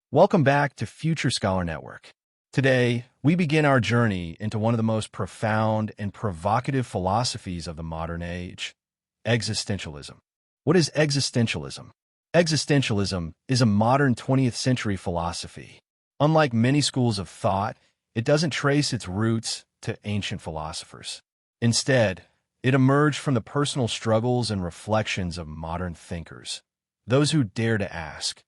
Welcome back to Future Scholar Network. Today, we begin our journey into one of the most profound and provocative philosophies of the modern age, existentialism. What is existentialism? Existentialism is a modern 20th century philosophy. Unlike many schools of thought, it doesn't trace its roots to ancient philosophers. Instead, it emerged from the personal struggles and reflections of modern thinkers, those who dare to ask,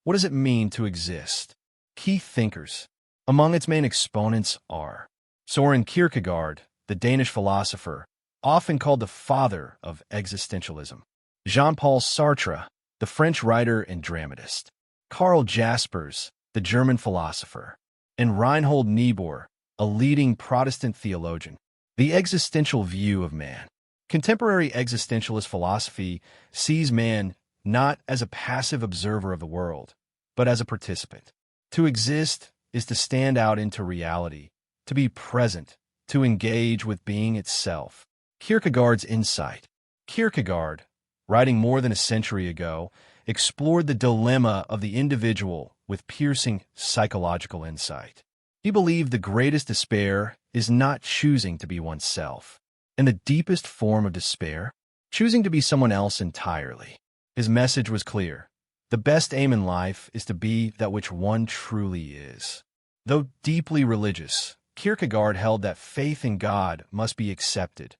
what does it mean to exist? Key thinkers. Among its main exponents are SorenKierkegaard, the Danish philosopher, often called the father of existentialism; JeanPaulSartre, the French writer and dramatist; Karl Jaspers, the German philosopher; and Reinhold Niebuhr, a leading Protestant theologian. The existential view of man. Contemporary existentialist philosophy sees man not as a passive observer of the world, but as a participant. To exist is to stand out into reality, to be present, to engage with being itself. Kierkegaard's insight. Kierkegaard, writing more than a century ago, explored the dilemma of the individual with piercing psychological insight. He believed the greatest despair is not choosing to be oneself, and the deepest form of despair, choosing to be someone else entirely. His message was clear. The best aim in life is to be that which one truly is. Though deeply religious, Kierkegaard held that faith in God must be accepted,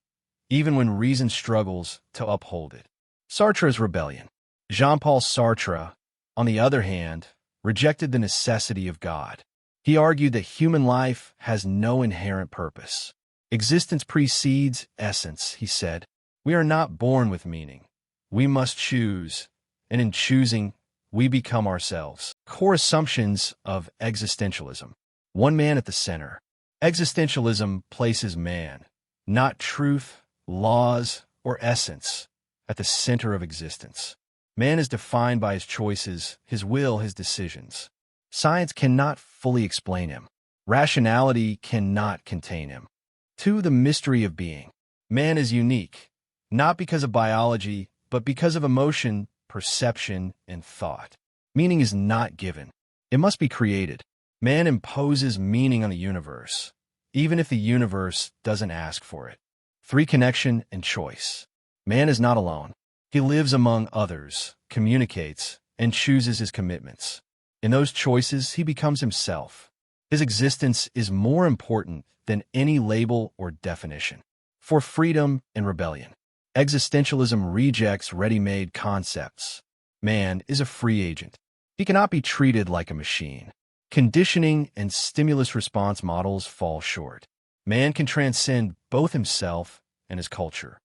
even when reason struggles to uphold it. Sartre's rebellion. JeanPaulSartre, on the other hand, rejected the necessity of God. He argued that human life has no inherent purpose. Existence precedes essence, he said. We are not born with meaning. We must choose, and in choosing, we become ourselves. Core assumptions of existentialism. One man at the center. Existentialism places man, not truth, laws, or essence, at the center of existence. Man is defined by his choices, his will, his decisions. Science cannot fully explain him. Rationality cannot contain him. 2. The mystery of being. Man is unique, not because of biology, but because of emotion, perception, and thought. Meaning is not given. It must be created. Man imposes meaning on the universe, even if the universe doesn't ask for it. 3. Connection and choice. Man is not alone. He lives among others, communicates, and chooses his commitments. In those choices, he becomes himself. His existence is more important than any label or definition. 4. Freedom and rebellion. Existentialism rejects ready-made concepts. Man is a free agent. He cannot be treated like a machine. Conditioning and stimulus response models fall short. Man can transcend both himself and his culture.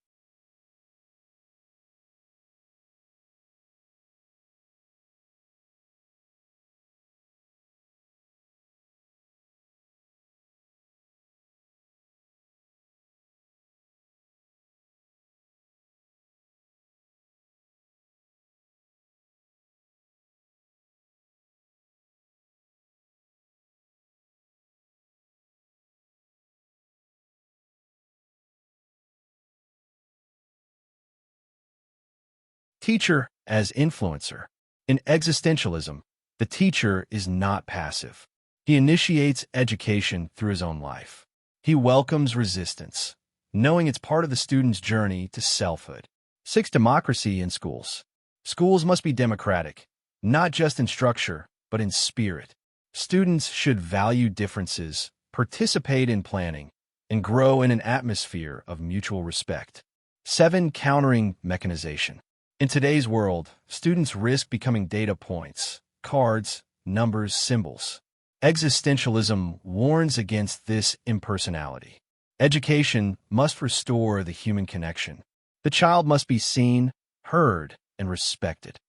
Teacher as influencer. In existentialism, the teacher is not passive. He initiates education through his own life. He welcomes resistance, knowing it's part of the student's journey to selfhood. 6. Democracy in schools. Schools must be democratic, not just in structure, but in spirit. Students should value differences, participate in planning, and grow in an atmosphere of mutual respect. 7. Countering mechanization. In today's world, students risk becoming data points, cards, numbers, symbols. Existentialism warns against this impersonality. Education must restore the human connection. The child must be seen, heard, and respected.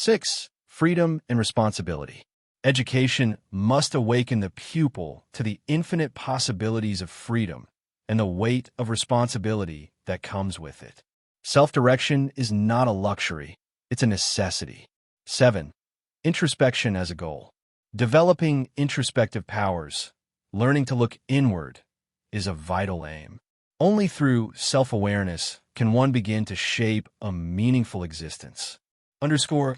Six, freedom and responsibility. Education must awaken the pupil to the infinite possibilities of freedom and the weight of responsibility that comes with it. Self-direction is not a luxury, it's a necessity. 7. Introspection as a goal. Developing introspective powers, learning to look inward, is a vital aim. Only through self-awareness can one begin to shape a meaningful existence. Underscore.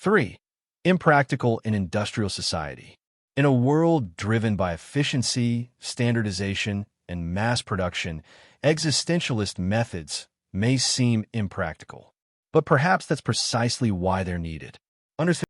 3. Impractical and industrial society. In a world driven by efficiency, standardization, and mass production, existentialist methods may seem impractical. But perhaps that's precisely why they're needed. Understand